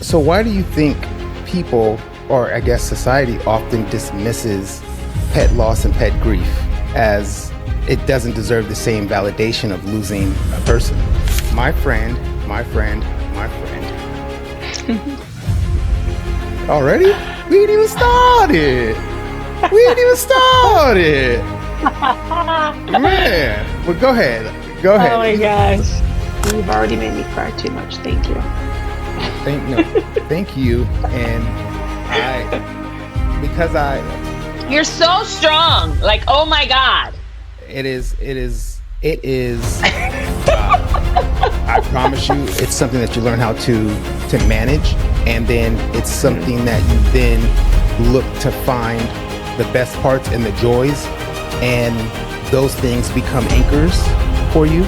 So why do you think people, or I guess society, often dismisses pet loss and pet grief as it doesn't deserve the same validation of losing a person? My friend, my friend, my friend. Already? We ain't even started. We ain't even started. Man, well, go ahead. Go ahead. Oh my gosh. You've already made me cry too much. Thank you. Thank you. And You're so strong. Like, oh my God. it is, I promise you, it's something that you learn how to manage. And then it's something that you then look to find the best parts and the joys. And those things become anchors for you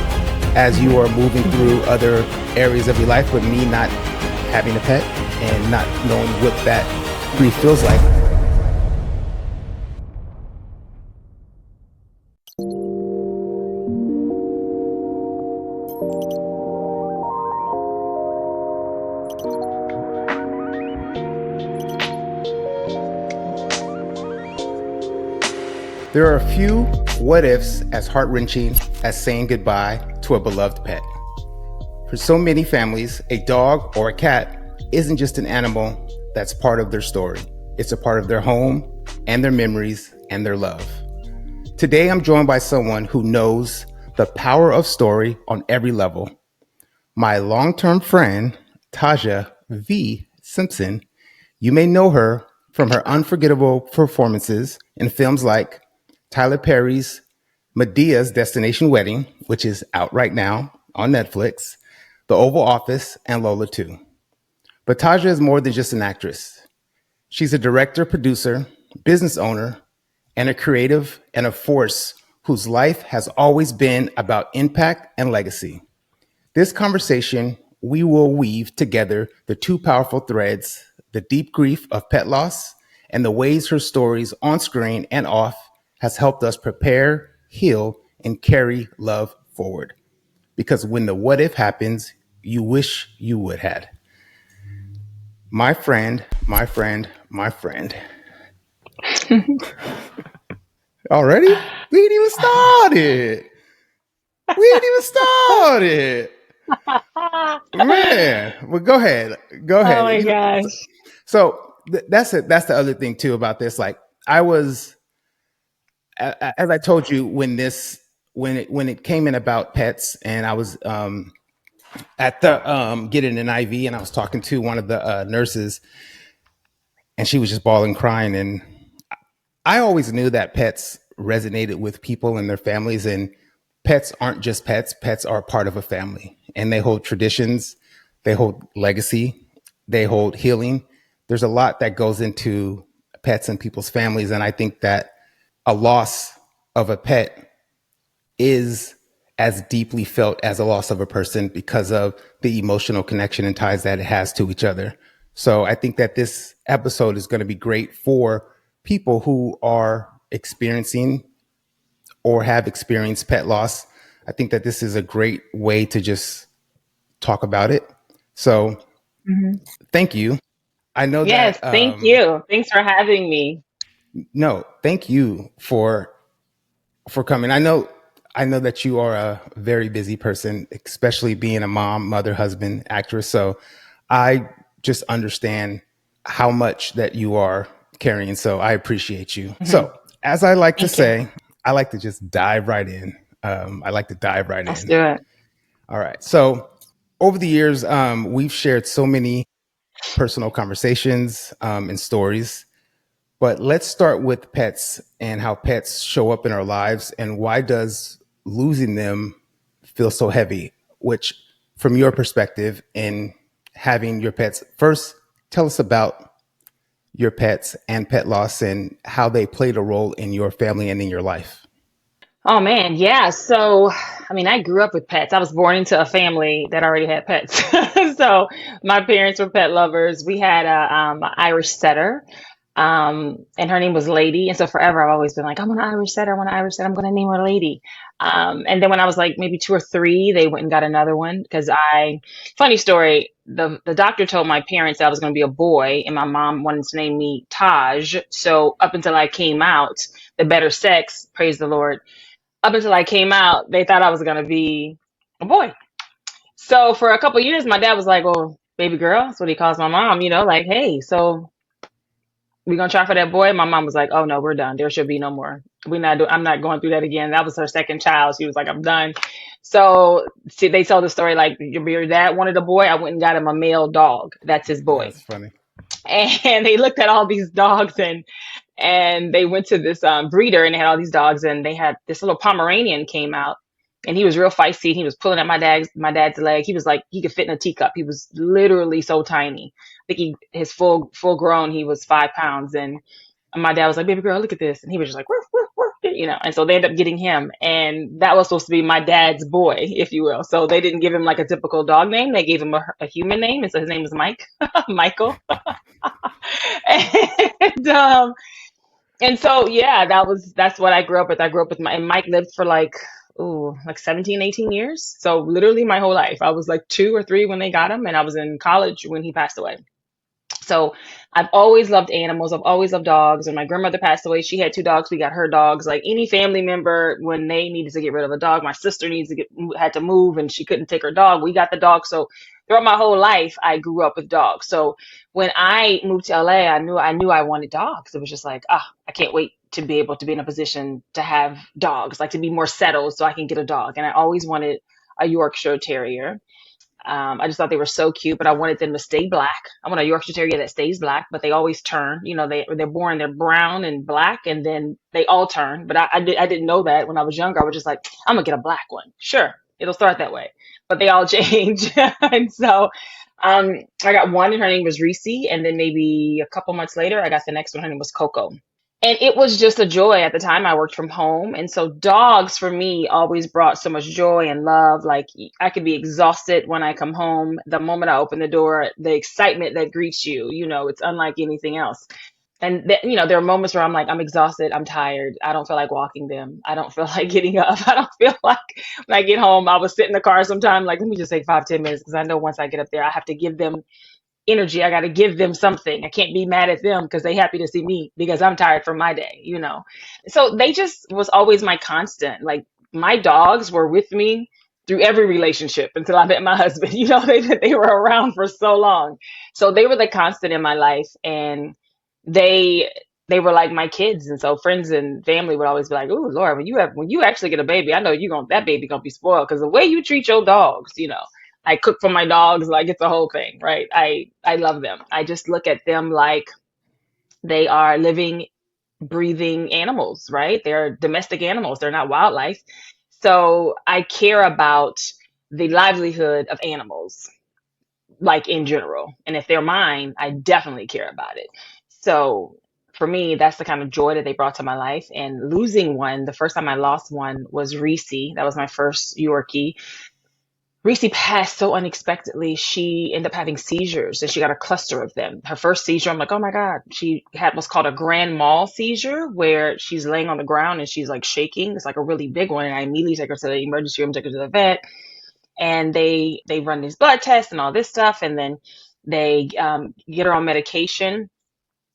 as you are moving through other areas of your life. But me not having a pet and not knowing what that grief feels like. There are a few what ifs as heart-wrenching as saying goodbye to a beloved pet. For so many families, a dog or a cat isn't just an animal that's part of their story. It's a part of their home and their memories and their love. Today, I'm joined by someone who knows the power of story on every level. My long-term friend, Taja V. Simpson. You may know her from her unforgettable performances in films like Tyler Perry's Medea's Destination Wedding, which is out right now on Netflix, The Oval Office, and Lola 2. But Taja is more than just an actress. She's a director, producer, business owner, and a creative and a force whose life has always been about impact and legacy. This conversation, we will weave together the two powerful threads, the deep grief of pet loss and the ways her stories on screen and off has helped us prepare, heal, and carry love forward. Because when the what if happens, you wish you would had. My friend, my friend, my friend. Already? We ain't even started. We ain't even started. Man, well, go ahead. Go ahead. Oh my gosh. So that's it. That's the other thing too about this. Like I was, as I told you, when it came in about pets, and I was at the getting an IV, and I was talking to one of the nurses, and she was just bawling, crying, and I always knew that pets resonated with people and their families, and pets aren't just pets. Pets are part of a family, and they hold traditions, they hold legacy, they hold healing. There's a lot that goes into pets and people's families, and I think that a loss of a pet is as deeply felt as a loss of a person because of the emotional connection and ties that it has to each other. So I think that this episode is going to be great for people who are experiencing or have experienced pet loss. I think that this is a great way to just talk about it. So thank you. I know Yes, that, thank you. Thanks for having me. no, thank you for coming. I know that you are a very busy person, especially being a mom, mother, husband, actress. So I just understand how much that you are carrying. So I appreciate you. So as I like to Thank you. say, I like to just dive right in. I like to dive right Let's in. do it. All right. So over the years, we've shared so many personal conversations and stories. But let's start with pets and how pets show up in our lives, and why does losing them feel so heavy? Which, from your perspective in having your pets, first tell us about your pets and pet loss and how they played a role in your family and in your life. Oh man, yeah. So, I mean, I grew up with pets. I was born into a family that already had pets. So, my parents were pet lovers. We had a Irish setter, and her name was Lady. And so, forever, I've always been like, I want an Irish setter. I want an Irish setter. I'm going to name her Lady. And then when I was like maybe 2 or 3, they went and got another one because funny story, the doctor told my parents that I was going to be a boy, and my mom wanted to name me Taj. So up until I came out, the better sex, praise the Lord. Up until I came out, they thought I was going to be a boy. So for a couple years, my dad was like, "Well, baby girl," that's what he calls my mom, like, "Hey, so we gonna try for that boy?" My mom was like, "Oh no, we're done. There should be no more. I'm not going through that again." That was her second child. She was like, "I'm done." So see, they tell the story like your dad wanted a boy. I went and got him a male dog. That's his boy. That's funny. And they looked at all these dogs, and they went to this breeder, and they had all these dogs, and they had this little Pomeranian came out, and he was real feisty. He was pulling at my dad's leg. He was like he could fit in a teacup. He was literally so tiny. I think his full grown, he was 5 pounds, and my dad was like, "Baby girl, look at this," and he was just like, "Woof, woof, woof," And so they ended up getting him, and that was supposed to be my dad's boy, if you will. So they didn't give him like a typical dog name. They gave him a human name, and so his name was Mike, Michael. and and so yeah, that's what I grew up with. I grew up with and Mike lived for like 17, 18 years. So literally my whole life. I was like 2 or 3 when they got him, and I was in college when he passed away. So I've always loved animals. I've always loved dogs. When my grandmother passed away, she had 2 dogs. We got her dogs. Like any family member, when they needed to get rid of a dog, my sister had to move, and she couldn't take her dog. We got the dog. So throughout my whole life, I grew up with dogs. So when I moved to LA, I knew I wanted dogs. It was just like, I can't wait to be able to be in a position to have dogs, like to be more settled so I can get a dog. And I always wanted a Yorkshire Terrier. I just thought they were so cute, but I wanted them to stay black. I want a Yorkshire Terrier that stays black, but they always turn. They're born, they're brown and black, and then they all turn. But I didn't know that when I was younger. I was just like, I'm gonna get a black one. Sure, it'll start that way, but they all change. And so, I got one, and her name was Reese, and then maybe a couple months later, I got the next one. Her name was Coco. And it was just a joy at the time. I worked from home. And so dogs for me always brought so much joy and love. Like I could be exhausted when I come home. The moment I open the door, the excitement that greets you, it's unlike anything else. And there are moments where I'm like, I'm exhausted. I'm tired. I don't feel like walking them. I don't feel like getting up. I don't feel like when I get home, I would sit in the car sometime, like, let me just take 5, 10 minutes. Cause I know once I get up there, I have to give them energy. I got to give them something. I can't be mad at them because they happy to see me because I'm tired from my day. So they just was always my constant. Like my dogs were with me through every relationship until I met my husband. They were around for so long. So they were the constant in my life, and they they were like my kids. And so friends and family would always be like, "Oh Lord, when you actually get a baby, I know that baby gonna be spoiled because the way you treat your dogs." I cook for my dogs, like it's a whole thing, right? I love them. I just look at them like they are living, breathing animals, right? They're domestic animals. They're not wildlife. So I care about the livelihood of animals, like in general. And if they're mine, I definitely care about it. So for me, that's the kind of joy that they brought to my life. And losing one, the first time I lost one was Reese. That was my first Yorkie. Reese passed so unexpectedly. She ended up having seizures, and she got a cluster of them. Her first seizure, I'm like, oh my God. She had what's called a grand mal seizure, where she's laying on the ground and she's like shaking. It's like a really big one. And I immediately take her to the emergency room, take her to the vet, and they run these blood tests and all this stuff. And then they get her on medication.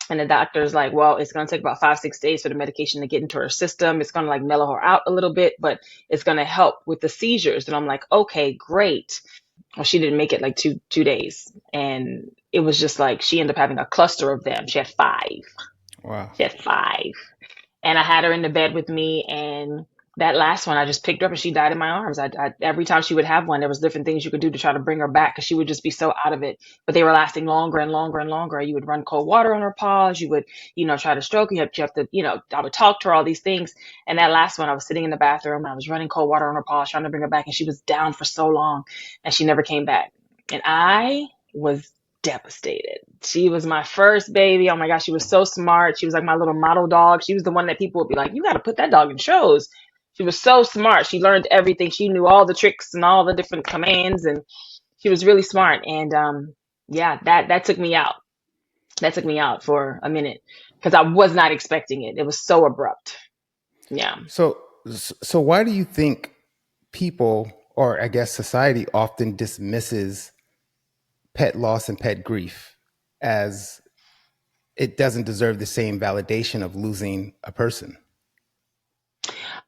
And the doctor's like, well, it's going to take about 5, 6 days for the medication to get into her system. It's going to like mellow her out a little bit, but it's going to help with the seizures. And I'm like, okay, great. Well, she didn't make it like two days. And it was just like, she ended up having a cluster of them. She had five. Wow. She had five. And I had her in the bed with me, and that last one, I just picked her up and she died in my arms. Every time she would have one, there was different things you could do to try to bring her back because she would just be so out of it. But they were lasting longer and longer and longer. You would run cold water on her paws. You would, try to stroke. You have to, I would talk to her, all these things. And that last one, I was sitting in the bathroom and I was running cold water on her paws, trying to bring her back. And she was down for so long and she never came back. And I was devastated. She was my first baby. Oh my gosh, she was so smart. She was like my little model dog. She was the one that people would be like, you got to put that dog in shows. She was so smart. She learned everything. She knew all the tricks and all the different commands, and she was really smart. And yeah, that took me out. That took me out for a minute because I was not expecting it. It was so abrupt. Yeah. So So why do you think people, or I guess society, often dismisses pet loss and pet grief as it doesn't deserve the same validation of losing a person?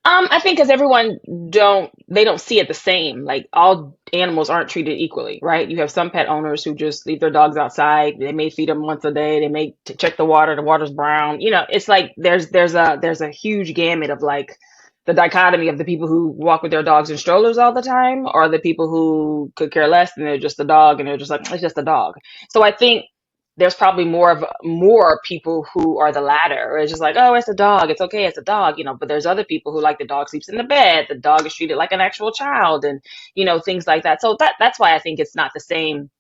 I think because everyone don't see it the same. Like all animals aren't treated equally, right? You have some pet owners who just leave their dogs outside. They may feed them once a day. They may check the water. The water's brown. It's like there's a huge gamut of like the dichotomy of the people who walk with their dogs in strollers all the time, or the people who could care less and they're just a dog and they're just like it's just a dog. So I think there's probably more people who are the latter. Or it's just like, oh, it's a dog. It's okay. It's a dog, But there's other people who like the dog sleeps in the bed. The dog is treated like an actual child, and things like that. So that's why I think it's not the same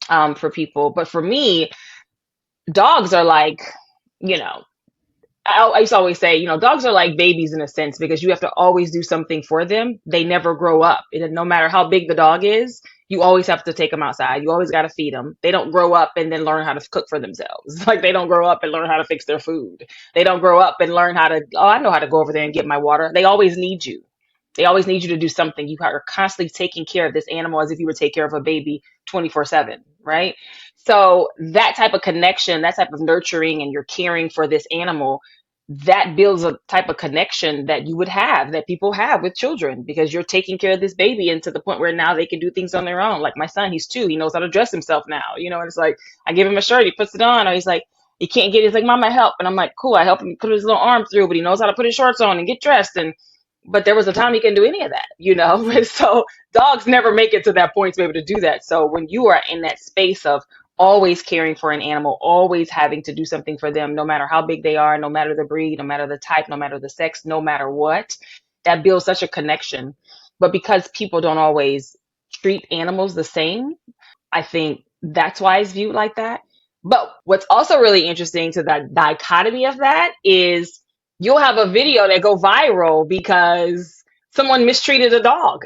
for people. But for me, dogs are like, you know, I used to always say, dogs are like babies in a sense because you have to always do something for them. They never grow up. No matter how big the dog is, you always have to take them outside. You always got to feed them. They don't grow up and then learn how to cook for themselves. Like they don't grow up and learn how to fix their food. They don't grow up and learn how to, oh, I know how to go over there and get my water. They always need you. They always need you to do something. You are constantly taking care of this animal as if you would take care of a baby 24/7, right? So that type of connection, that type of nurturing, and you're caring for this animal, that builds a type of connection that you would have, that people have with children, because you're taking care of this baby and to the point where now they can do things on their own. Like my son, he's 2, he knows how to dress himself now, and it's like I give him a shirt, he puts it on, or he's like, he can't get it, he's like, Mama, help. And I'm like, cool, I help him put his little arm through, but he knows how to put his shorts on and get dressed. And but there was a time he couldn't do any of that. And so dogs never make it to that point to be able to do that. So when you are in that space of always caring for an animal, always having to do something for them, no matter how big they are, no matter the breed, no matter the type, no matter the sex, no matter what, that builds such a connection. But because people don't always treat animals the same, I think that's why it's viewed like that. But what's also really interesting to that dichotomy of that is you'll have a video that go viral because someone mistreated a dog.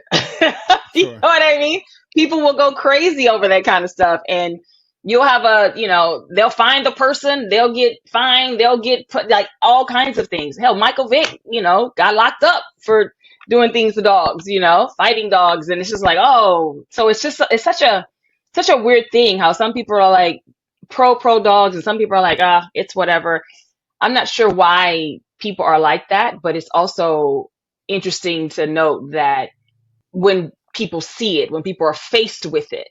You know Sure. what I mean? People will go crazy over that kind of stuff. And you'll have they'll find the person, they'll get fined, they'll get put like all kinds of things. Hell, Michael Vick, got locked up for doing things to dogs, fighting dogs. And it's just like, oh, so it's such a weird thing how some people are like pro dogs and some people are like, it's whatever. I'm not sure why people are like that, but it's also interesting to note that when people see it, when people are faced with it,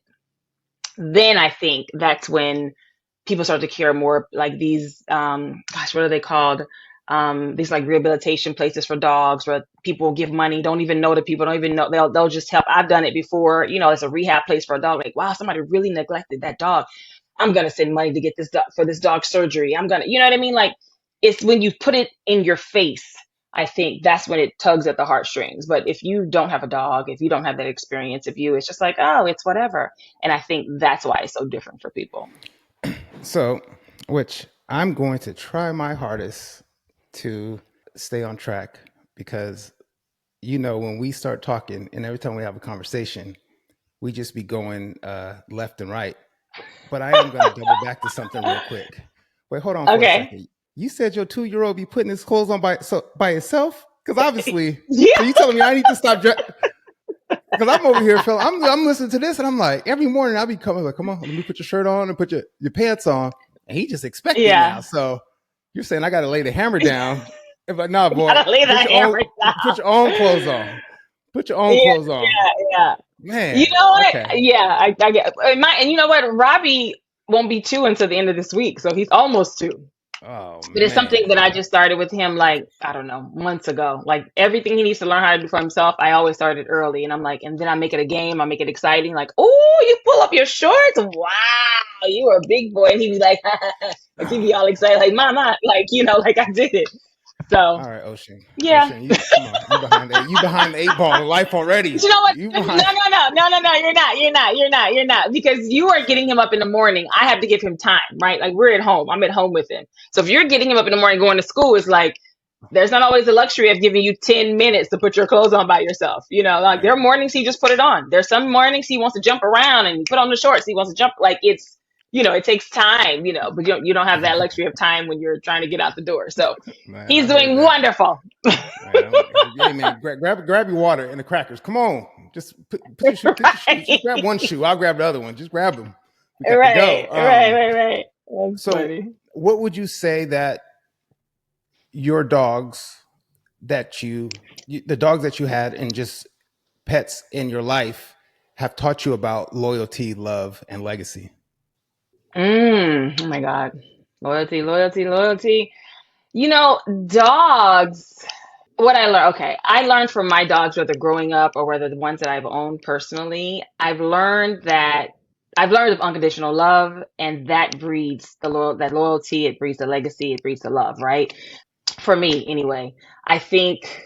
then I think that's when people start to care more. Like these, gosh, what are they called? These like rehabilitation places for dogs where people give money, don't even know the people, don't even know, they'll just help. I've done it before. It's a rehab place for a dog. Like, wow, somebody really neglected that dog. I'm gonna send money to get this dog for this dog surgery. I'm gonna, you know what I mean? Like, it's when you put it in your face, I think that's when it tugs at the heartstrings. But if you don't have a dog, if you don't have that experience, if you, it's just like, oh, it's whatever. And I think that's why it's so different for people. So, which I'm going to try my hardest to stay on track because, when we start talking and every time we have a conversation, we just be going left and right. But I am going to double back to something real quick. Wait, hold on for a Okay. second. You said your 2-year-old be putting his clothes on by himself? Because obviously, so Yeah. you telling me I need to stop because I'm over here, fella. I'm listening to this and I'm like, every morning I'll be coming like, come on, let me put your shirt on and put your pants on. And he just expecting now. Yeah. So you're saying I got to lay the hammer down. If like, no, boy, Gotta lay that hammer down. put your own clothes on. Put your own Yeah, clothes on. yeah. You Man, know what? okay. Yeah, I get and you know what? Robbie won't be 2 until the end of this week, so he's almost 2. Oh, But it's something man. that I just started with him, like, I don't know, months ago. Like everything he needs to learn how to do for himself, I always started early. And I'm like, and then I make it a game, I make it exciting. Like, oh, you pull up your shorts. Wow, you are a big boy. And he'd be like, like he'd be all excited, like, Mama, like, like I did it. So All right, Ocean. yeah. Ocean, you come on. You behind the 8 ball of life already. But you know what? You No, behind. no. You're not. Because you are getting him up in the morning. I have to give him time, right? Like we're at home. I'm at home with him. So if you're getting him up in the morning going to school, it's like there's not always the luxury of giving you 10 minutes to put your clothes on by yourself. Like there are Right. mornings he just put it on. There's some mornings he wants to jump around and put on the shorts. He wants to jump. Like it's it takes time, but you don't have that luxury of time when you're trying to get out the door. So Man, I he's heard doing that. wonderful. Man, hey man, grab your water and the crackers. Come on, just put your shoes. Just grab Right. one shoe. I'll grab the other one. Just grab them. We got to go. Right, right, right, right. That's So funny. what would you say that your dogs the dogs that you had and just pets in your life have taught you about loyalty, love, and legacy? Oh my God. Loyalty, loyalty, loyalty. Dogs. What I learned, okay, I learned from my dogs, whether growing up or whether the ones that I've owned personally, I've learned of unconditional love, and that breeds that loyalty, it breeds the legacy, it breeds the love, right? For me, anyway. I think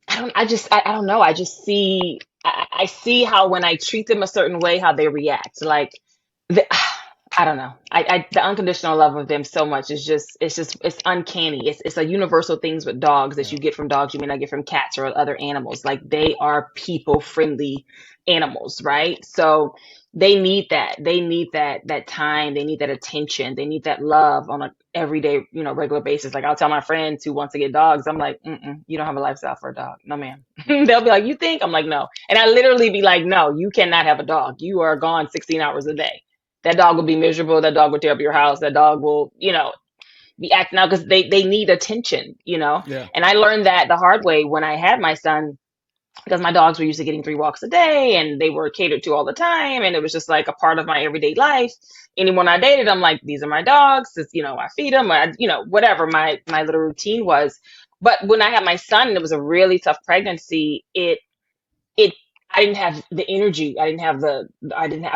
I don't know. I just see, I see how when I treat them a certain way, how they react. Like, the, I don't know. The unconditional love of them so much is it's uncanny. It's a universal things with dogs that Yeah, you get from dogs you may not get from cats or other animals. Like, they are people friendly animals, right? So they need that. They need that time. They need that attention. They need that love on a everyday, regular basis. Like, I'll tell my friends who want to get dogs, I'm like, you don't have a lifestyle for a dog. No, ma'am. They'll be like, you think? I'm like, no. And I literally be like, no, you cannot have a dog. You are gone 16 hours a day. That dog will be miserable. That dog will tear up your house. That dog will, be acting out because they need attention. yeah, And I learned that the hard way when I had my son, because my dogs were used to getting 3 walks a day and they were catered to all the time. And it was just like a part of my everyday life. Anyone I dated, I'm like, these are my dogs. I feed them, whatever my little routine was. But when I had my son, and it was a really tough pregnancy, it I didn't have the energy. I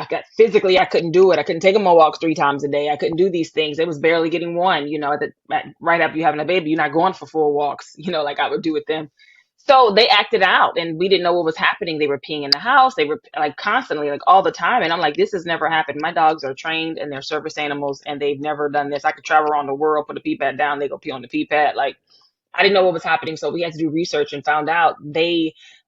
got physically, I couldn't do it. I couldn't take them on walks 3 times a day. I couldn't do these things. It was barely getting one, right after you having a baby, you're not going for 4 walks, like I would do with them. So they acted out and we didn't know what was happening. They were peeing in the house. They were like constantly, like all the time. And I'm like, this has never happened. My dogs are trained and they're service animals and they've never done this. I could travel around the world, put a pee pad down, they go pee on the pee pad. Like, I didn't know what was happening. So we had to do research and found out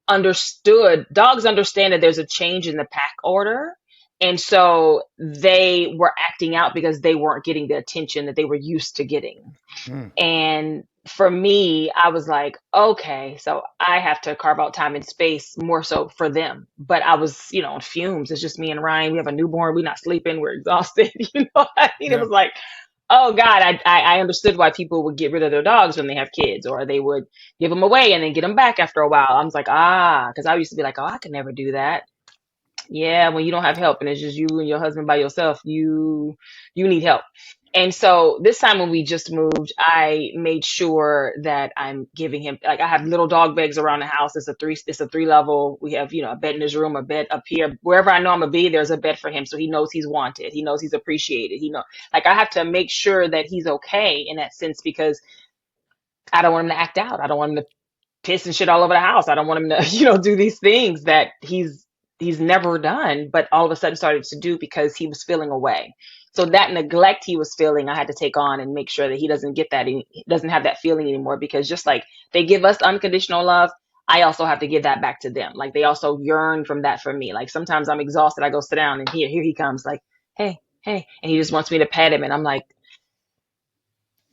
dogs understand that there's a change in the pack order. And so they were acting out because they weren't getting the attention that they were used to getting. mm, And for me, I was like, okay, so I have to carve out time and space more so for them. But I was, on fumes. It's just me and Ryan. We have a newborn. We're not sleeping. We're exhausted. What I mean? It yeah. was like, oh God, I understood why people would get rid of their dogs when they have kids, or they would give them away and then get them back after a while. I was like, because I used to be like, oh, I could never do that. Yeah, when you don't have help and it's just you and your husband by yourself, you need help. And so this time when we just moved, I made sure that I'm giving him, like, I have little dog beds around the house. It's a three level. We have, a bed in his room, a bed up here. Wherever I know I'm gonna be, there's a bed for him. So he knows he's wanted. He knows he's appreciated. Like, I have to make sure that he's okay in that sense, because I don't want him to act out. I don't want him to piss and shit all over the house. I don't want him to, do these things that he's never done, but all of a sudden started to do because he was feeling away. So that neglect he was feeling, I had to take on and make sure that he doesn't get that, he doesn't have that feeling anymore. Because just like they give us unconditional love, I also have to give that back to them. Like, they also yearn from that for me. Like, sometimes I'm exhausted, I go sit down and here he comes, like, hey, hey, and he just wants me to pet him, and I'm like,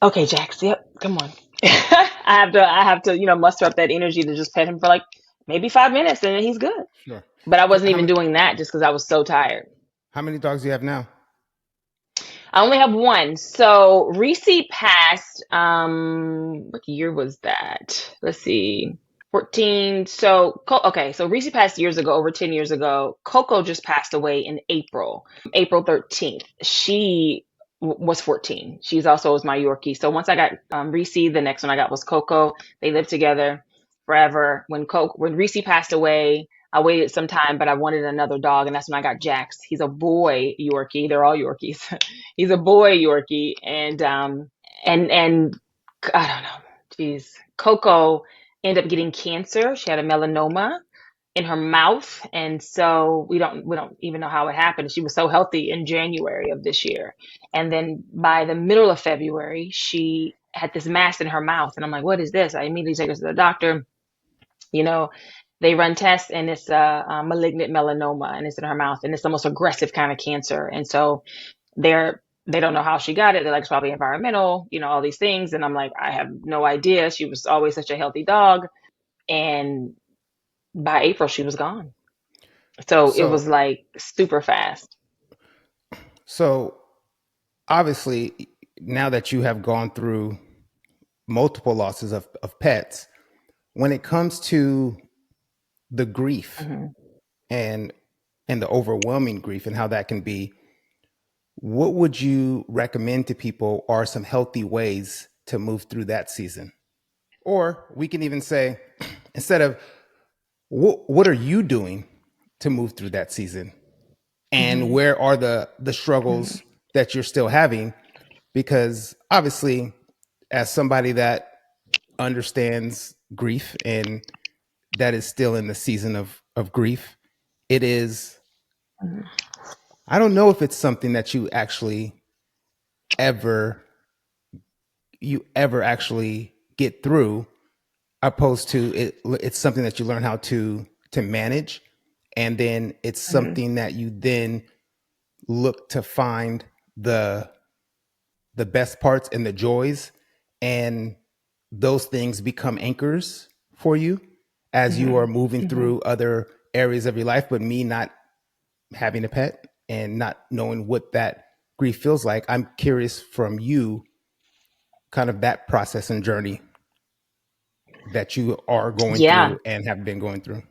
okay, Jax, yep, come on. I have to, muster up that energy to just pet him for like maybe 5 minutes and then he's good. Sure. But I wasn't How even many doing that just because I was so tired. how many dogs do you have now? I only have one. So Reese passed, what year was that? Let's see. 14. So, okay. So Reese passed years ago, over 10 years ago. Coco just passed away in April 13th. She was 14. She's also was my Yorkie. So once I got Reese, the next one I got was Coco. They lived together forever. When Reese passed away, I waited some time, but I wanted another dog, and that's when I got Jax. He's a boy Yorkie. They're all Yorkies. He's a boy Yorkie, and I don't know. Jeez, Coco ended up getting cancer. She had a melanoma in her mouth, and so we don't even know how it happened. She was so healthy in January of this year, and then by the middle of February, she had this mass in her mouth, and I'm like, what is this? I immediately take her to the doctor. You know, They run tests, and it's a malignant melanoma, and it's in her mouth, and it's the most aggressive kind of cancer. And so they don't know how she got it. They're like, it's probably environmental, all these things. And I'm like, I have no idea. She was always such a healthy dog. And by April, she was gone. So it was So, like super fast. so obviously, now that you have gone through multiple losses of pets, when it comes to the grief Hmm. and and the overwhelming grief and how that can be, what would you recommend to people are some healthy ways to move through that season? Or we can even say, instead of what are you doing to move through that season? And Hmm. where are the Hmm. struggles that you're still having? Because obviously, as somebody that understands grief and that is still in the season of grief, it is, Hmm. I don't know if it's something that ever you ever actually get through, opposed to it's something that you learn how to manage, and then it's Hmm. something that you then look to find the the best parts and the joys, and those things become anchors for you as you Hmm. are moving Hmm. through other areas of your life. But me not having a pet and not knowing what that grief feels like, I'm curious from you, kind of that process and journey that you are going Yeah. through and have been going through.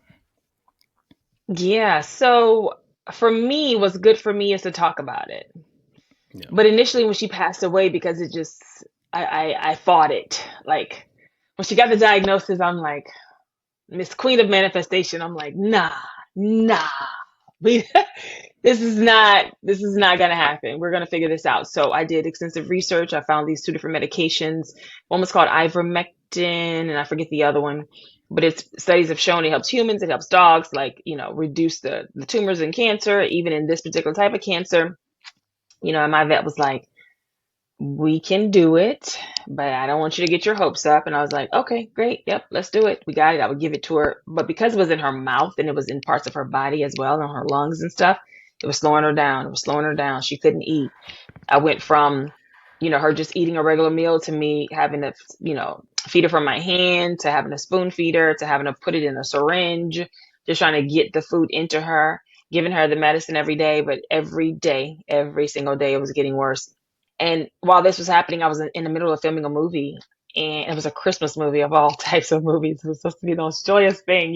Yeah. So for me, what's good for me is to talk about it. Yeah. But initially, when she passed away, because it just, I fought it. Like when she got the diagnosis, I'm like, Miss Queen of Manifestation. I'm like, nah, we, this is not gonna happen. We're gonna figure this out. So I did extensive research. I found these two different medications. One was called ivermectin, and I forget the other one. But it's studies have shown it helps humans, it helps dogs, like reduce the tumors and cancer, even in this particular type of cancer. And my vet was like, we can do it, but I don't want you to get your hopes up. And I was like, okay, great. Yep, let's do it. We got it. I would give it to her. But because it was in her mouth and it was in parts of her body as well, and her lungs and stuff, it was slowing her down. It was slowing her down. She couldn't eat. I went from, her just eating a regular meal to me having to, feed her from my hand, to having a spoon feed her, to having to put it in a syringe, just trying to get the food into her, giving her the medicine every day. But every day, every single day, it was getting worse. And while this was happening, I was in the middle of filming a movie, and it was a Christmas movie of all types of movies. It was supposed to be the most joyous thing.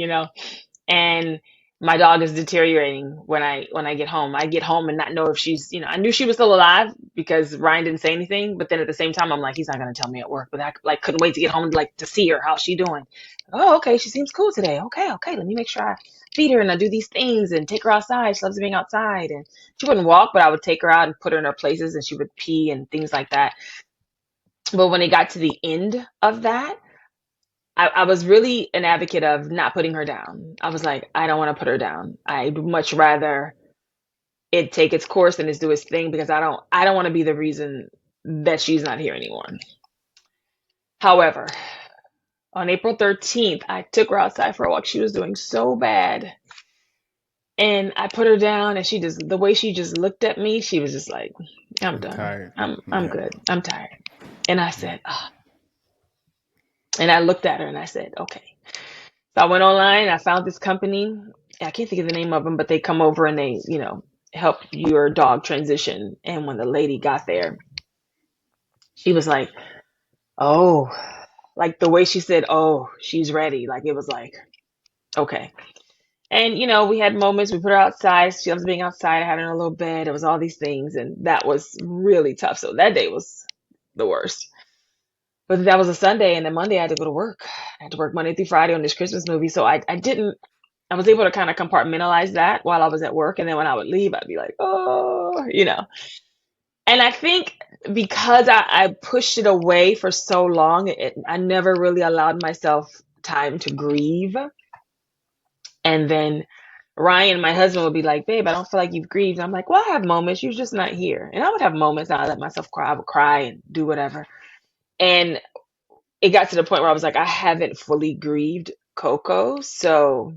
And my dog is deteriorating when I get home. I get home and not know if I knew she was still alive because Ryan didn't say anything, but then at the same time I'm like, he's not gonna tell me at work. But I like couldn't wait to get home, like to see her. How's she doing? Oh, okay, she seems cool today. Okay, let me make sure I feed her and I do these things and take her outside. She loves being outside. And she wouldn't walk, but I would take her out and put her in her places, and she would pee and things like that. But when it got to the end of that, I was really an advocate of not putting her down. I was like, I don't want to put her down. I'd much rather it take its course and it do its thing, because I don't want to be the reason that she's not here anymore. However, on April 13th, I took her outside for a walk. She was doing so bad. And I put her down, and the way she just looked at me, she was just like, I'm I'm done. tired. I'm Yeah. good. I'm tired. And I said, ah. And I looked at her and I said, okay. So I went online. I found this company. I can't think of the name of them, but they come over and they, help your dog transition. And when the lady got there, she was like, oh, like the way she said, oh, she's ready. Like it was like, okay. And, we had moments. We put her outside. She loves being outside. I had her in a little bed. It was all these things. And that was really tough. So that day was the worst. But that was a Sunday. And then Monday I had to go to work. I had to work Monday through Friday on this Christmas movie. So I didn't I was able to kind of compartmentalize that while I was at work. And then when I would leave, I'd be like, oh. And I think because I pushed it away for so long, I never really allowed myself time to grieve. And then Ryan, my husband, would be like, babe, I don't feel like you've grieved. I'm like, well, I have moments. You're just not here. And I would have moments and I let myself cry. I would cry and do whatever. And it got to the point where I was like, I haven't fully grieved. Coco. So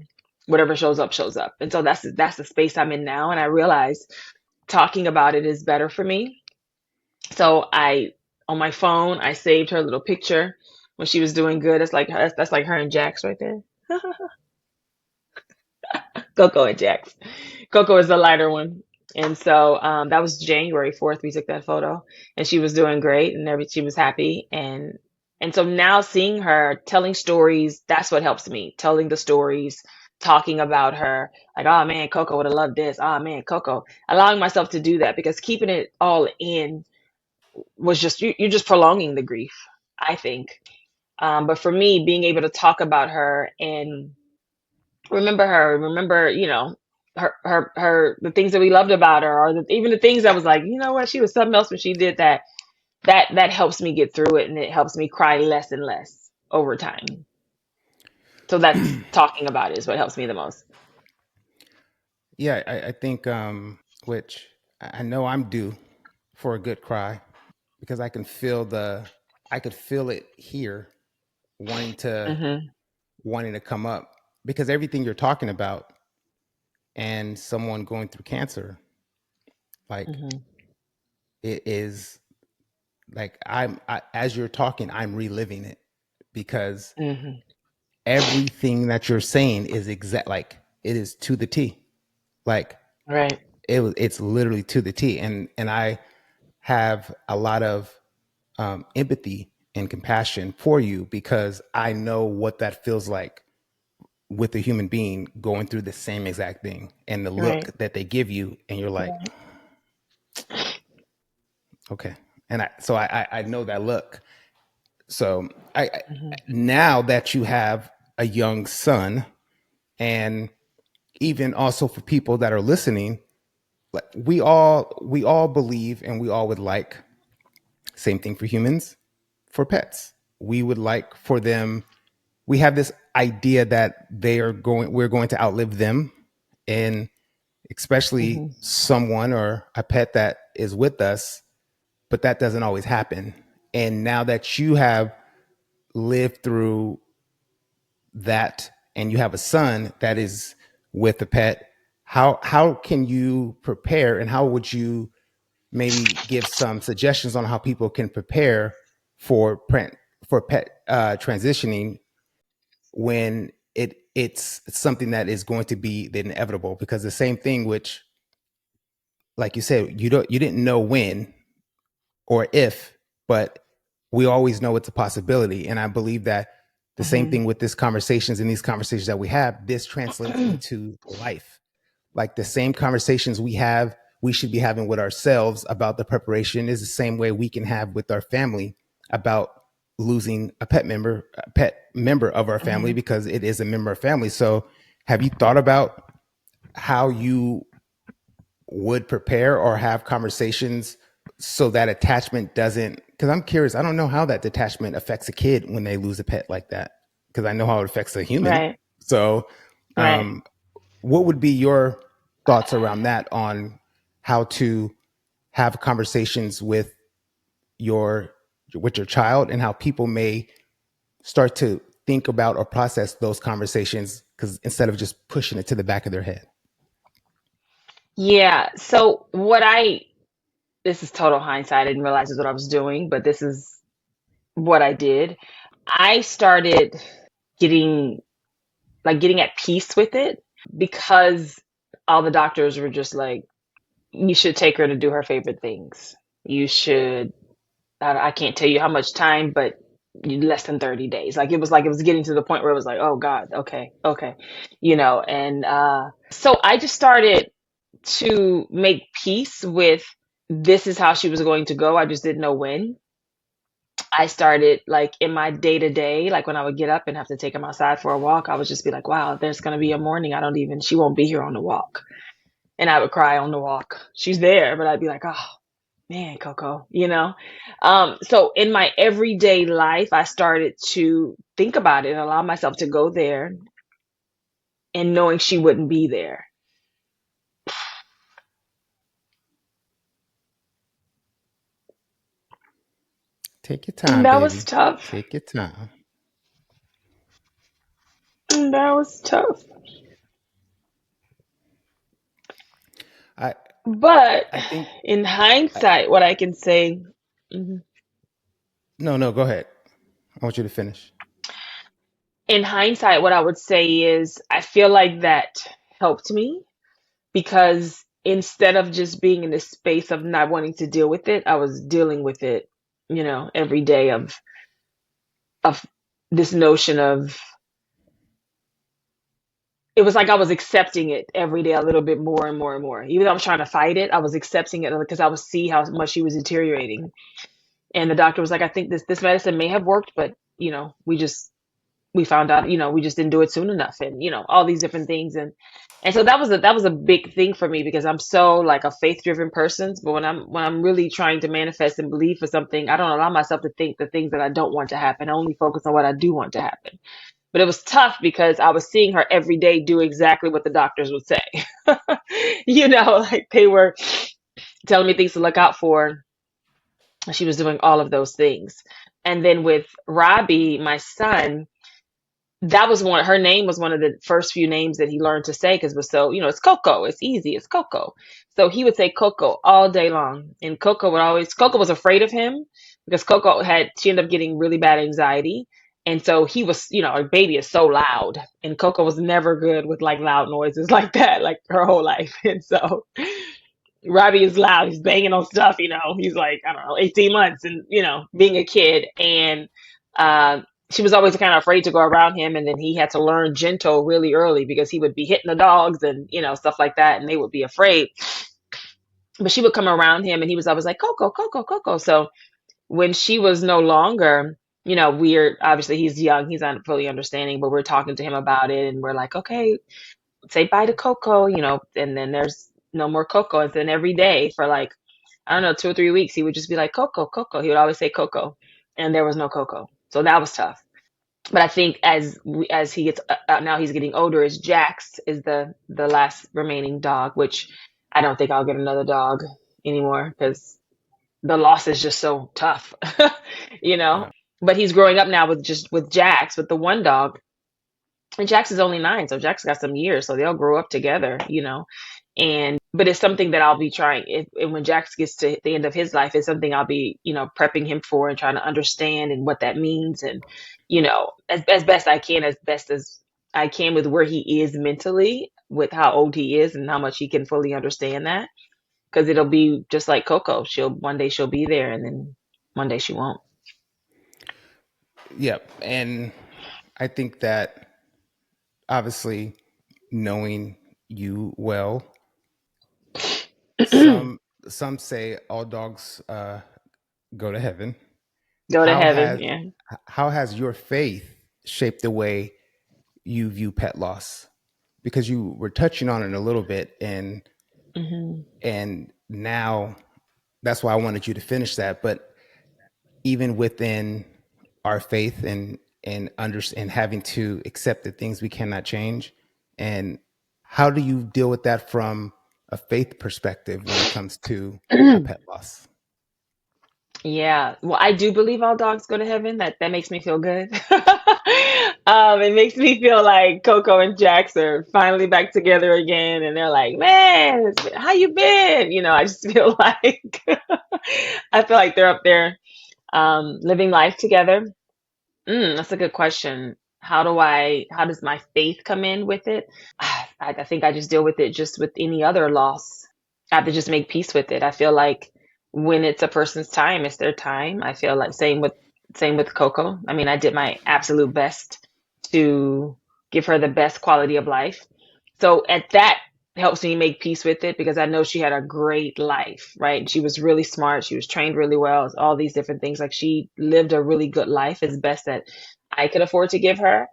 whatever shows up, shows up. And so that's the space I'm in now. And I realize talking about it is better for me. So on my phone, I saved her little picture when she was doing good. It's like that's like her and Jax right there. Coco and Jax. Coco is the lighter one. And so that was January 4th. We took that photo, and she was doing great, and she was happy. And so now seeing her telling stories, that's what helps me. Telling the stories, talking about her, like, oh man, Coco would have loved this. Oh man, Coco. Allowing myself to do that, because keeping it all in was just you're just prolonging the grief, I think. But for me, being able to talk about her and remember, the things that we loved about her, or even the things that was like, you know what, she was something else when she did that. That helps me get through it, and it helps me cry less and less over time. So that's talking about it is what helps me the most. Yeah, I think which I know I'm due for a good cry because I could feel it here wanting to Mhm. wanting to come up because everything you're talking about and someone going through cancer, like Mhm. it is like as you're talking, I'm reliving it because Mhm. everything that you're saying is exact, like it is to the T. Like Right. it's literally to the T, and I have a lot of empathy and compassion for you because I know what that feels like with a human being going through the same exact thing and the Right. look that they give you, and you're like, Right. okay. And I know that look. So I Mhm. now that you have a young son, and even also for people that are listening, like we all believe and we all would like same thing for humans, for pets. We would like for them, we have this idea that we're going to outlive them, and especially Mhm. someone or a pet that is with us, but that doesn't always happen. And now that you have lived through that and you have a son that is with a pet, how can you prepare, and how would you maybe give some suggestions on how people can prepare for pet transitioning when it's something that is going to be the inevitable, because the same thing, which like you said, you didn't know when or if, but we always know it's a possibility. And I believe that the same Mhm. thing with these conversations that we have, this translates into life. Like the same conversations we should be having with ourselves about the preparation is the same way we can have with our family about losing a pet member of our family, Mhm. because it is a member of family. So have you thought about how you would prepare or have conversations so that attachment doesn't, because I'm curious, I don't know how that detachment affects a kid when they lose a pet like that, because I know how it affects a human. Right. So Right. um what would be your thoughts around that, on how to have conversations your with your child, and how people may start to think about or process those conversations, because instead of just pushing it to the back of their head. Yeah. So this is total hindsight. I didn't realize this is what I was doing, but this is what I did. I started getting getting at peace with it, because all the doctors were just like, you should take her to do her favorite things. You should, I can't tell you how much time, but less than 30 days. Like it was getting to the point where it was like, oh God, okay, okay. And so I just started to make peace with, this is how she was going to go. I just didn't know when. I started, like, in my day to day, like when I would get up and have to take him outside for a walk, I would just be like, wow, there's going to be a morning. She won't be here on the walk. And I would cry on the walk. She's there, but I'd be like, oh man, Coco, So in my everyday life, I started to think about it and allow myself to go there, and knowing she wouldn't be there. Take your And time, that was baby. tough. Take your time. That was tough. I But I think in I, hindsight, what I can say, mhm. no, go ahead. I want you to finish. In hindsight, what I would say is I feel like that helped me because instead of just being in this space of not wanting to deal with it, I was dealing with it, every day of this notion of it was like I was accepting it every day a little bit more and more and more. Even though I was trying to fight it, I was accepting it because I would see how much she was deteriorating. And the doctor was like, I think this medicine may have worked, but we found out, we just didn't do it soon enough, and all these different things, and so that was a big thing for me because I'm so like a faith driven person. But when I'm really trying to manifest and believe for something, I don't allow myself to think the things that I don't want to happen. I only focus on what I do want to happen. But it was tough because I was seeing her every day do exactly what the doctors would say. Like they were telling me things to look out for. She was doing all of those things. And then with Robbie, my son, that was her name was one of the first few names that he learned to say because it was so, it's Coco. It's easy. It's Coco. So he would say Coco all day long. And Coco was afraid of him because she ended up getting really bad anxiety. And so he was, our baby is so loud. And Coco was never good with like loud noises like that, like her whole life. And so Robbie is loud. He's banging on stuff, He's like, I don't know, 18 months and, being a kid. And she was always kind of afraid to go around him. And then he had to learn gentle really early because he would be hitting the dogs and, stuff like that. And they would be afraid. But she would come around him and he was always like, Coco, Coco, Coco. So when she was no longer, we're obviously he's young, he's not fully understanding, but we're talking to him about it. And we're like, okay, say bye to Coco, and then there's no more Coco. And then every day for like, I don't know, 2 or 3 weeks, he would just be like, Coco, Coco. He would always say Coco. And there was no Coco. So that was tough. But I think as he gets now he's getting older, is Jax is the last remaining dog, which I don't think I'll get another dog anymore because the loss is just so tough, you know. Yeah. But he's growing up now with Jax, with the one dog, and Jax is only 9, so Jax got some years, so they'll grow up together, And but it's something that I'll be trying. And when Jax gets to the end of his life, it's something I'll be, prepping him for and trying to understand and what that means, and as best I can, as best as I can with where he is mentally, with how old he is, and how much he can fully understand that. Because it'll be just like Coco. One day she'll be there, and then one day she won't. Yep. And I think that obviously knowing you well, some some say all dogs go to heaven. Go to How heaven, has yeah. how has your faith shaped the way you view pet loss? Because you were touching on it a little bit, Hmm. and now that's why I wanted you to finish that. But even within our faith and having to accept the things we cannot change, and how do you deal with that from a faith perspective when it comes to a pet loss? Yeah, well, I do believe all dogs go to heaven. That makes me feel good. It makes me feel like Coco and Jax are finally back together again, and they're like, "Man, how you been?" I just feel like I feel like they're up there, living life together. That's a good question. How does my faith come in with it? I think I just deal with it just with any other loss. I have to just make peace with it. I feel like when it's a person's time, it's their time. I feel like same with Coco. I mean, I did my absolute best to give her the best quality of life. So at that helps me make peace with it because I know she had a great life, right? She was really smart. She was trained really well. All these different things. Like she lived a really good life as best that I could afford to give her.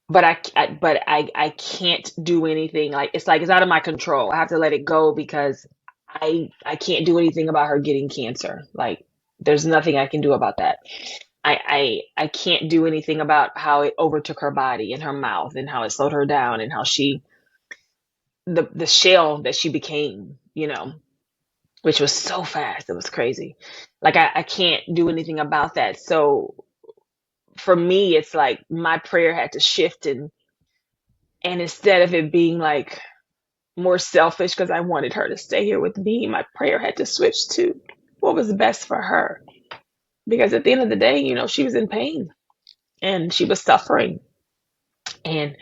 But I can't do anything. Like it's out of my control. I have to let it go because I can't do anything about her getting cancer. Like there's nothing I can do about that. I can't do anything about how it overtook her body and her mouth and how it slowed her down and how the shell that she became, which was so fast. It was crazy. Like I can't do anything about that. So for me, it's like my prayer had to shift, and And instead of it being like more selfish because I wanted her to stay here with me, my prayer had to switch to what was best for her. Because at the end of the day, she was in pain and she was suffering. And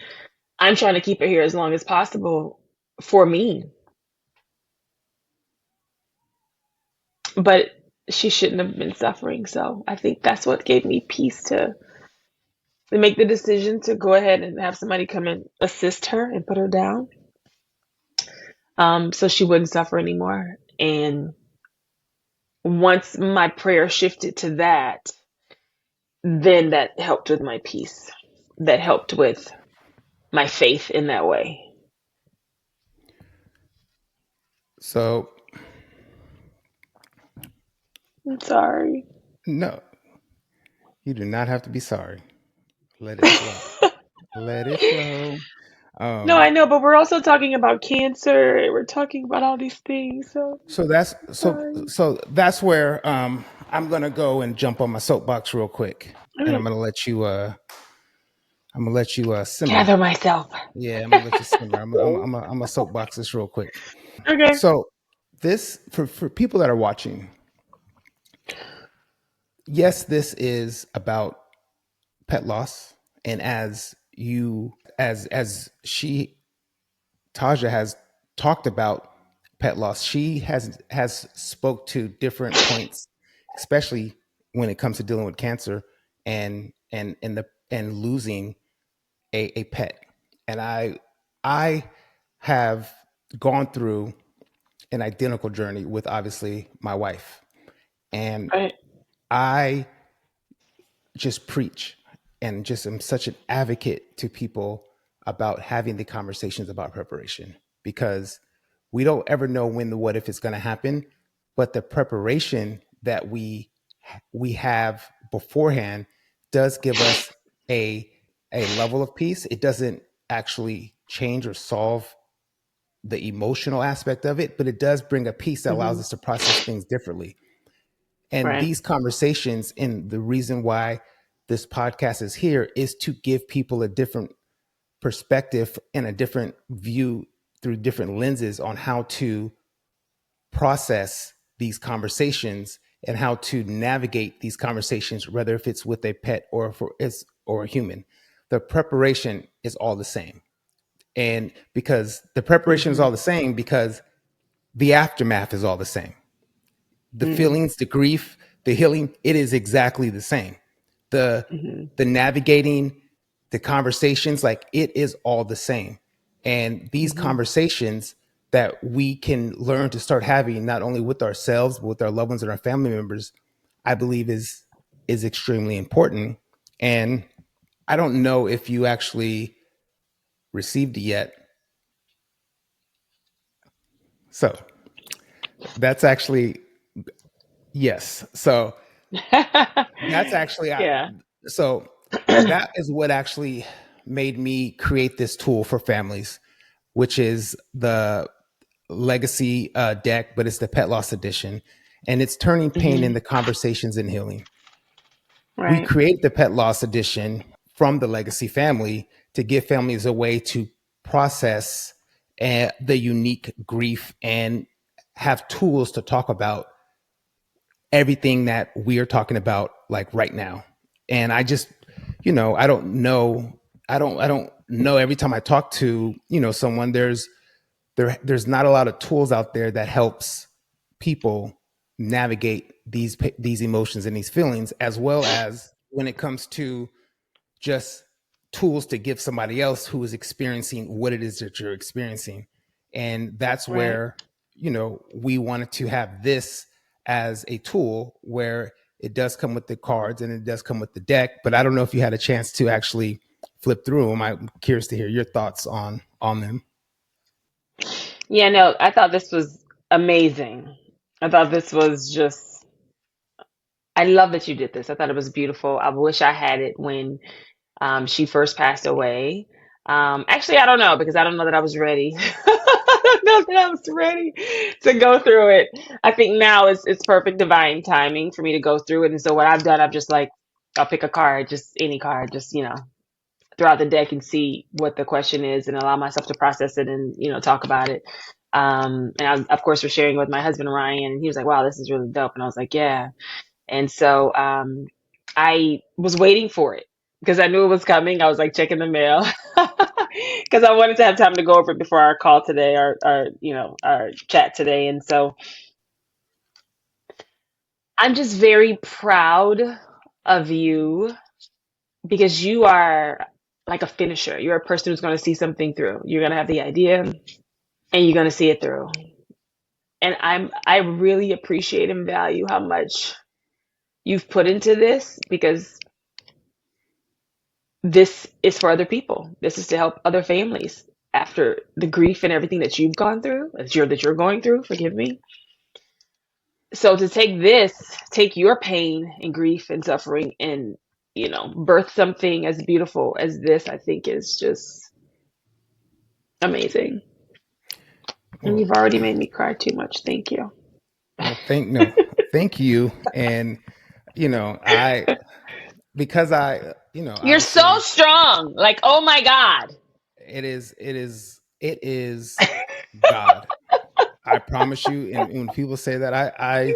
I'm trying to keep her here as long as possible for me. But she shouldn't have been suffering. So I think that's what gave me peace to make the decision to go ahead and have somebody come and assist her and put her down, so she wouldn't suffer anymore. And once my prayer shifted to that, then that helped with my peace. That helped with my faith in that way. So I'm sorry. no, you do not have to be sorry. Let it flow. Let it flow. No, I Um, know, but we're also talking about cancer. And we're talking about all these things. So so that's so sorry. so that's where I'm gonna go and jump on my soapbox real quick, and Okay. I'm gonna let you simmer. Gather myself. Yeah, I'm gonna let you simmer. I'm gonna soapbox this real quick. Okay. So this for people that are watching, yes, this is about pet loss, and as she Taja has talked about pet loss. She has spoke to different points, especially when it comes to dealing with cancer and losing a pet. And I have gone through an identical journey with obviously my wife. And Right. I just preach and just am such an advocate to people about having the conversations about preparation because we don't ever know when the what if is going to happen, but the preparation that we have beforehand does give us a a level of peace. It doesn't actually change or solve the emotional aspect of it, but it does bring a peace that allows Hmm. us to process things differently. And Right. these conversations, and the reason why this podcast is here, is to give people a different perspective and a different view through different lenses on how to process these conversations and how to navigate these conversations, whether if it's with a pet or for it's or a human. The preparation is all the same. And because the preparation is Hmm. all the same, because the aftermath is all the same. The Hmm. feelings, the grief, the healing, it is exactly the same. The Hmm. the navigating, the conversations, like it is all the same. And these Hmm. conversations that we can learn to start having not only with ourselves, but with our loved ones and our family members, I believe is extremely important. And I don't know if you actually received it yet. So that's actually yes. So that's actually Yeah. so that is what actually made me create this tool for families, which is the legacy deck, but it's the pet loss edition, and it's turning pain Hmm. into conversations and healing. We Right. create the pet loss edition from the legacy family to give families a way to process the unique grief and have tools to talk about everything that we are talking about like right now. And I just, I don't know, I don't know every time I talk to, someone there's not a lot of tools out there that helps people navigate these emotions and these feelings, as well as when it comes to just tools to give somebody else who is experiencing what it is that you're experiencing. And that's Right. where, we wanted to have this as a tool where it does come with the cards and it does come with the deck. But I don't know if you had a chance to actually flip through them. I'm curious to hear your thoughts on them. Yeah, no, I thought this was amazing. I thought this was just, I love that you did this. I thought it was beautiful. I wish I had it when she first passed away. Actually, I don't know because I don't know that I was ready. I don't know that I was ready to go through it. I think now it's perfect divine timing for me to go through it. And so what I've done, I've just like, I'll pick a card, just any card, just, throughout the day I can see what the question is and allow myself to process it and, talk about it. And I, of course, was sharing with my husband, Ryan, and he was like, wow, this is really dope. And I was like, yeah. And so, I was waiting for it because I knew it was coming. I was like checking the mail because I wanted to have time to go over it before our call today, our chat today. And so I'm just very proud of you because you are like a finisher. You're a person who's going to see something through. You're going to have the idea and you're going to see it through. And I really appreciate and value how much you've put into this because this is for other people. This is to help other families after the grief and everything that you've gone through, that you're going through, forgive me. So to take your pain and grief and suffering and, birth something as beautiful as this, I think is just amazing. And Well, you've already made me cry too much. Thank you. well, thank you. And I because You're so obviously strong. Like, oh my God. it is God. I promise you. And when people say that, I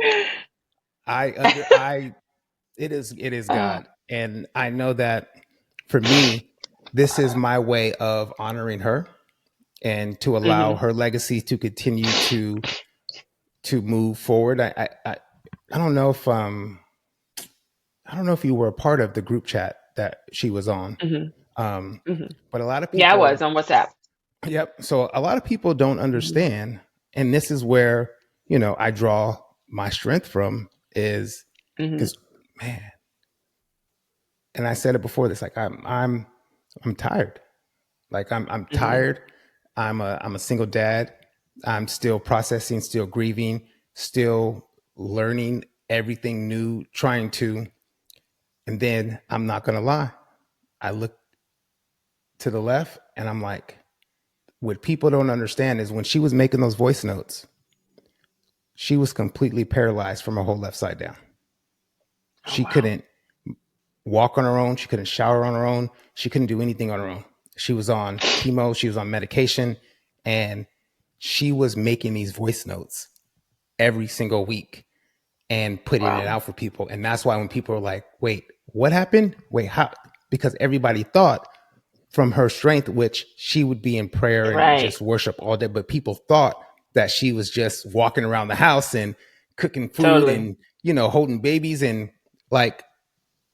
it is Uh, God, and I know that for me, this is my way of honoring her and to allow mhm, her legacy to continue to move forward. I don't know if I don't know if you were a part of the group chat that she was on, mhm, um, mhm. but a lot of Yeah, I was people, on WhatsApp. yep. So a lot of people don't Mhm, understand, and this is where I draw my strength from is mhm, because man, and I said it before this, like I'm tired. Like I'm mhm. tired. I'm a single dad. I'm still processing, still grieving, still learning everything new, trying to. And then I'm not gonna lie. I look to the left and I'm like, what people don't understand is when she was making those voice notes, she was completely paralyzed from her whole left side down. Oh She wow. couldn't walk on her own. She couldn't shower on her own. She couldn't do anything on her own. She was on chemo. She was on medication, and she was making these voice notes every single week and putting it Wow. out for people. And that's why when people are like, wait, what happened? Wait, how? Because everybody thought from her strength, which she would be in prayer and Right. just worship all day, but people thought that she was just walking around the house and cooking food Totally. and, holding babies and like,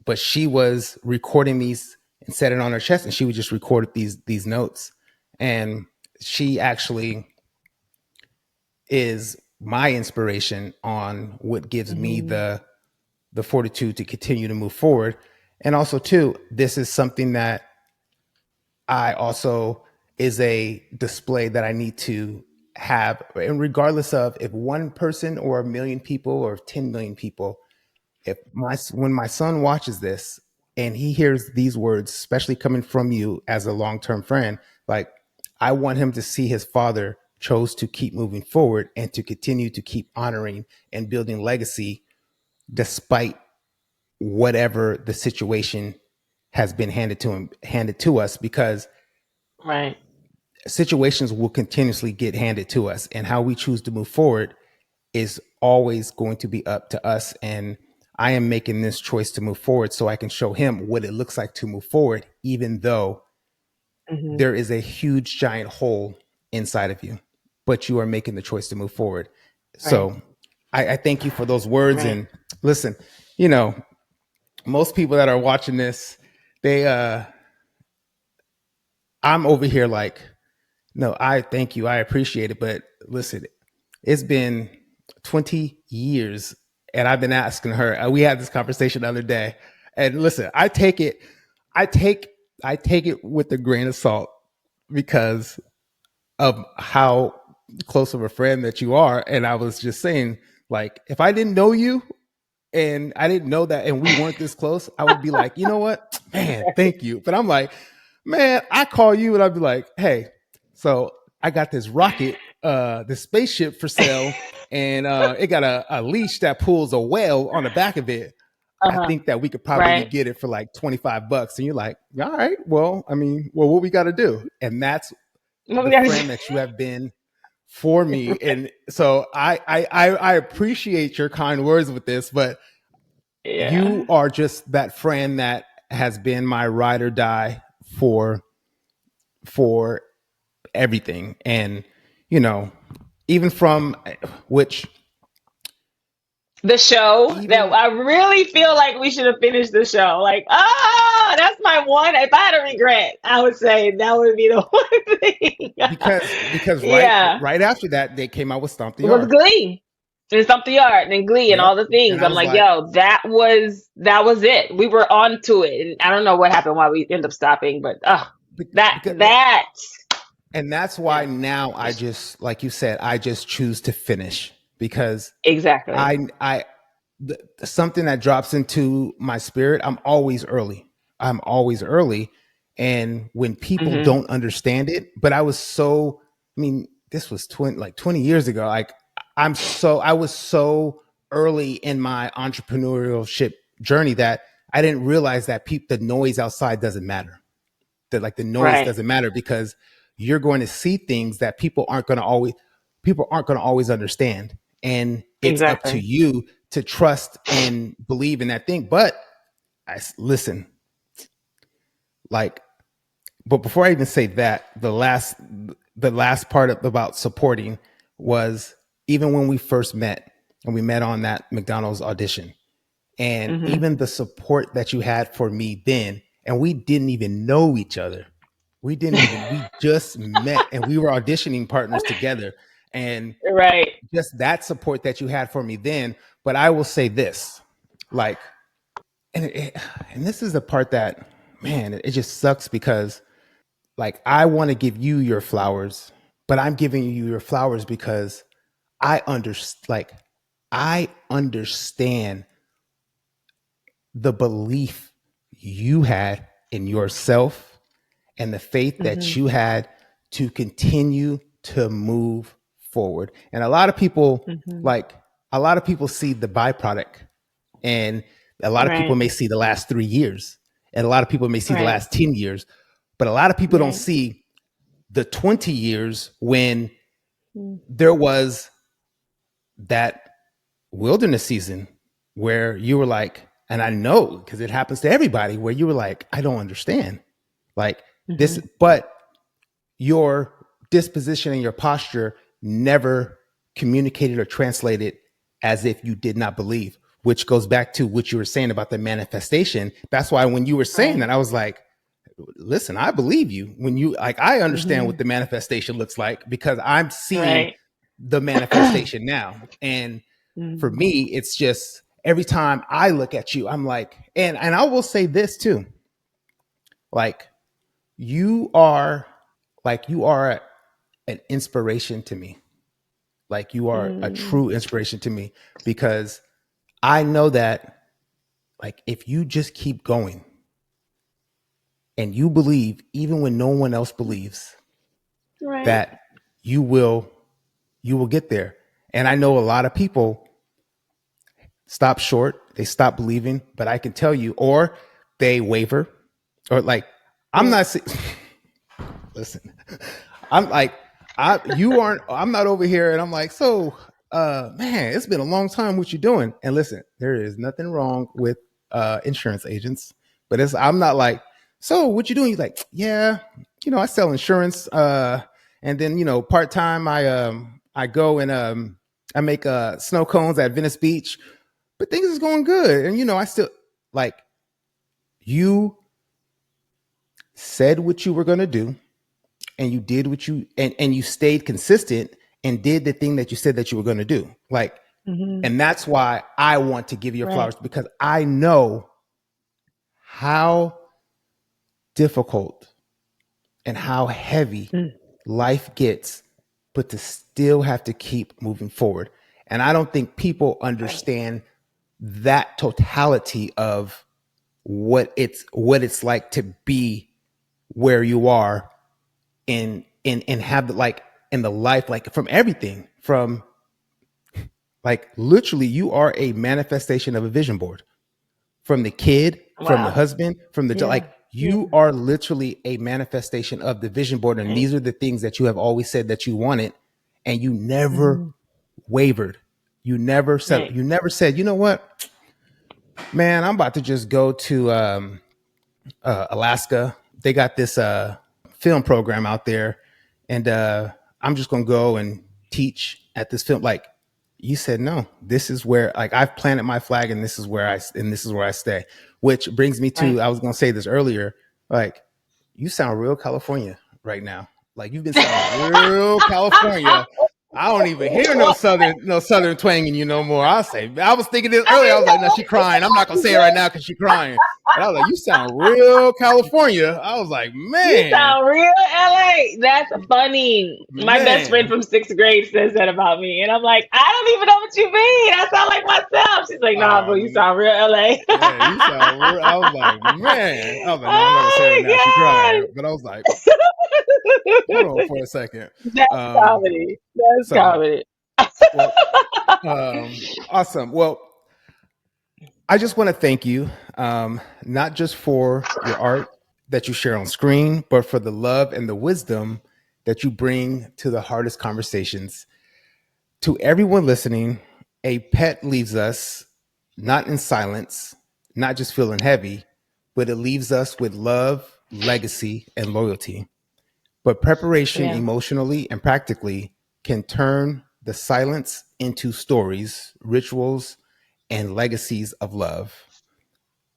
but she was recording these and set it on her chest and she would just record these notes. And she actually is my inspiration on what gives me Mhm, the fortitude to continue to move forward. And also too, this is something that I also is a display that I need to have. And regardless of if one person or a million people or 10 million people, if when my son watches this and he hears these words, especially coming from you as a long-term friend, like I want him to see his father chose to keep moving forward and to continue to keep honoring and building legacy despite whatever the situation has been handed to us, because right. situations will continuously get handed to us, and how we choose to move forward is always going to be up to us. And I am making this choice to move forward so I can show him what it looks like to move forward, even though Mhm, there is a huge giant hole inside of you, but you are making the choice to move forward. right. So I thank you for those words. Right. And listen, you know, most people that are watching this, they I'm over here like, no, I thank you. I appreciate it. But listen, it's been 20 years and I've been asking her. We had this conversation the other day. And listen, I take I take it with a grain of salt because of how close of a friend that you are. And I was just saying, like, if I didn't know you and I didn't know that and we weren't this close, I would be like, you know what? Man, thank you. But I'm like, man, I call you and I'd be like, hey, so I got this rocket, this spaceship for sale, and it got a leash that pulls a whale on the back of it. I Uh-huh. think that we could probably Right. get it for like $25. And you're like, all right, well, I mean, well, what we got to do? And that's What we the gotta friend that you have been for me. And so I appreciate your kind words with this, but do? you Yeah. are just that friend that has been my ride or die for for everything. And you know, even from which The show that even I really feel like we should have finished the show. Like, that's my one. If I had a regret, I would say that would be the one thing. because Yeah. right after that they came out with Stomp the It was Yard. Glee. And Stomp the Yard and Glee and Yep. all the And things. I I'm was like, like, yo, that was it. We were on to it. And I don't know what happened why we end up stopping, but because that and that's why yeah. now I just, like you said, I just choose to finish because Exactly. I something that drops into my spirit, I'm always early. I'm always early. And when people Hmm. don't understand it, but I was so, I mean, this was 20 years ago. Like I was so early in my entrepreneurship journey that I didn't realize that the noise outside doesn't matter. That like the noise Right. doesn't matter because you're going to see things that people aren't going to always understand. And it's up to Exactly. you to trust and believe in that thing. But listen, like, but before I even say that, the last part about supporting was even when we first met and we met on that McDonald's audition, and Hmm. even the support that you had for me then, and we didn't even know each other. We just met and we were auditioning partners together. And Right. just that support that you had for me then. But I will say this, like, and this is the part that, man, it just sucks because, like, I want to give you your flowers, but I'm giving you your flowers because like, I understand the belief you had in yourself and the faith that Hmm. you had to continue to move forward. And a lot of people, Hmm. like, a lot of people see the byproduct, and a lot of people Right. may see the last 3 years, and a lot of people may see the Right. last 10 years, but a lot of people don't Right. see the 20 years when Mm. there was that wilderness season where you were like, and I know because it happens to everybody, where you were like, I don't understand. Like this, Hmm. but your disposition and your posture never communicated or translated as if you did not believe, which goes back to what you were saying about the manifestation. That's why when you were saying Right. that, I was like, listen, I believe you. When you, like, I understand what Hmm. the manifestation looks like because I'm seeing Right. the manifestation now. And for Hmm. me, it's just every time I look at you, I'm like, and I will say this too, like, you are you are an inspiration to me. Like, you are a Mm. true inspiration to me because I know that, like, if you just keep going and you believe even when no one else believes, Right. that you will get there. And I know a lot of people stop short, they stop believing, but I can tell you, or they waver, or like, I'm Yeah. not listen, I'm like, I'm not over here and I'm like, so man, it's been a long time, what you doing? And listen, there is nothing wrong with insurance agents, but I'm not like, so what you doing? You're like, yeah, I sell insurance, and then, part-time I go and I make snow cones at Venice Beach, but things is going good. And I still, like, you said what you were going to do, and you did what you, and you stayed consistent and did the thing that you said that you were going to do. Like, Hmm. and that's why I want to give you your Right. flowers, because I know how difficult and how heavy Mm. life gets, but to still have to keep moving forward. And I don't think people Right. understand that totality of what it's like to be where you are, and have the, like, in the life, like, from everything from, like, literally you are a manifestation of a vision board. from the kid, from the Wow. husband, from the Yeah. like. Yeah. You are literally a manifestation of the vision board, and Right. these are the things that you have always said that you wanted, and you never Hmm. wavered. You never said. Right. You never said. You know what, man? I'm about to just go to Alaska. They got this film program out there, and I'm just gonna go and teach at this film. Like you said, no, this is where like I've planted my flag, and this is where I stay. Which brings me Right. to I was gonna say this earlier. Like you sound real California right now. Like you've been sounding real California. I don't even hear Well, no southern twang in you no more. I was thinking this I earlier. I didn't was like, no, she know. crying. I'm not gonna say it right now because she crying. And I was like, you sound real California. I was like, You man, sound real LA. That's funny. My best friend man. from sixth grade says that about me. And I'm like, I don't even know what you mean. I sound like myself. She's like, nah, boo, you Um, sound real LA. yeah, you sound real. I was like, man. I was like, no, I'm not gonna say it right Oh now. She my crying. But I was like, hold on God. for a second. That's Um, comedy. That's so comedy. well, awesome. Well, I just want to thank you, not just for your art that you share on screen, but for the love and the wisdom that you bring to the hardest conversations. To everyone listening, a pet leaves us not in silence, not just feeling heavy, but it leaves us with love, legacy, and loyalty. But preparation Yeah. emotionally and practically can turn the silence into stories, rituals, and legacies of love.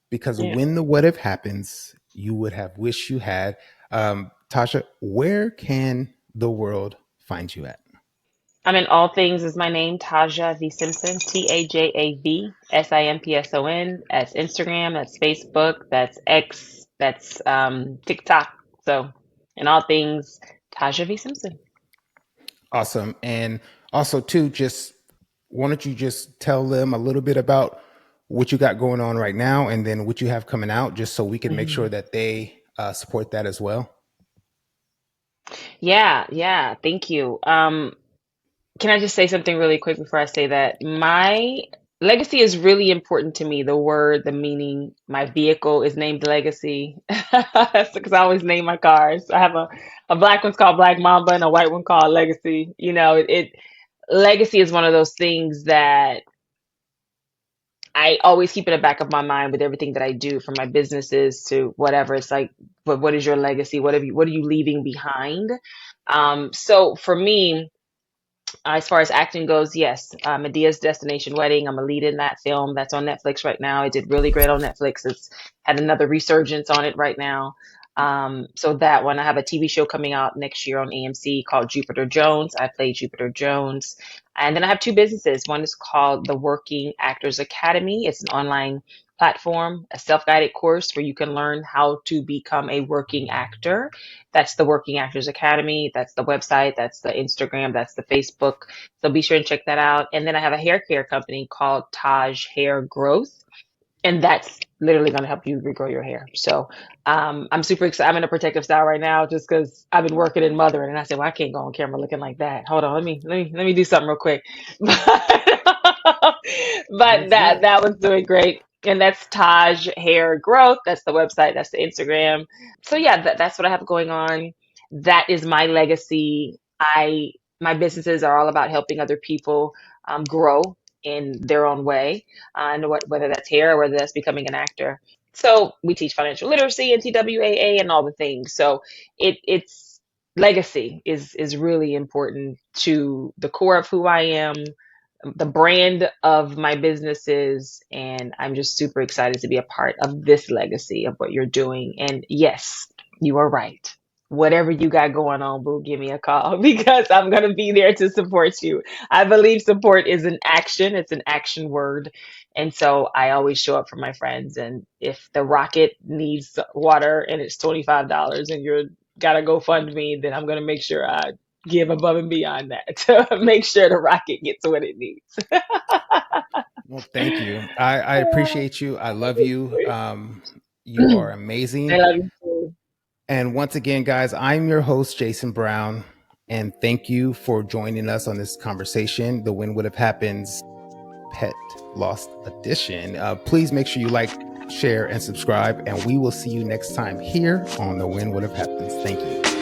Because Yeah. when the what if happens, you would have wished you had. Tasha, where can the world find you at? I'm in all things is my name, Taja V Simpson, TajaVSimpson. That's Instagram, that's Facebook, that's X, that's TikTok. So in all things, Taja V Simpson. Awesome. And also, too, just why don't you just tell them a little bit about what you got going on right now and then what you have coming out, just so we can make sure Mhm. that they support that as well. Yeah, yeah. Thank you. Can I just say something really quick before I say that? My legacy is really important to me. The word, the meaning. My vehicle is named Legacy because I always name my cars. I have a black one's called Black Mamba and a white one called Legacy. Legacy is one of those things that I always keep in the back of my mind with everything that I do, from my businesses to whatever. It's like, but what is your legacy? What are you leaving behind? So for me, as far as acting goes, yes, Medea's Destination Wedding. I'm a lead in that film that's on Netflix right now. It did really great on Netflix. It's had another resurgence on it right now. So that one, I have a TV show coming out next year on AMC called Jupiter Jones. I play Jupiter Jones. And then I have two businesses. One is called the Working Actors Academy. It's an online platform, a self-guided course where you can learn how to become a working actor. That's the Working Actors Academy. That's the website. That's the Instagram. That's the Facebook. So be sure and check that out. And then I have a hair care company called Taj Hair Growth. And that's literally going to help you regrow your hair. So I'm super excited. I'm in a protective style right now just because I've been working and mothering. And I said, well, I can't go on camera looking like that. Hold on, let me do something real quick. But That's good. that was doing great. And that's Taj Hair Growth. That's the website. That's the Instagram. So yeah, that's what I have going on. That is my legacy. My businesses are all about helping other people grow in their own way, and whether that's hair or whether that's becoming an actor. So we teach financial literacy and TWAA and all the things. So it's legacy is really important to the core of who I am, the brand of my businesses, and I'm just super excited to be a part of this legacy of what you're doing. And yes, you are right. Whatever you got going on, boo, give me a call because I'm going to be there to support you. I believe support is an action, it's an action word. And so I always show up for my friends. And if the rocket needs water and it's $25 and you're got to go fund me, then I'm going to make sure I give above and beyond that to make sure the rocket gets what it needs. Well, thank you. I appreciate you. I love you. You are I amazing. love you too. And once again, guys, I'm your host, Jason Brown. And thank you for joining us on this conversation, the When Would Have Happens Pet Lost Edition. Please make sure you like, share, and subscribe. And we will see you next time here on the When Would Have Happens. Thank you.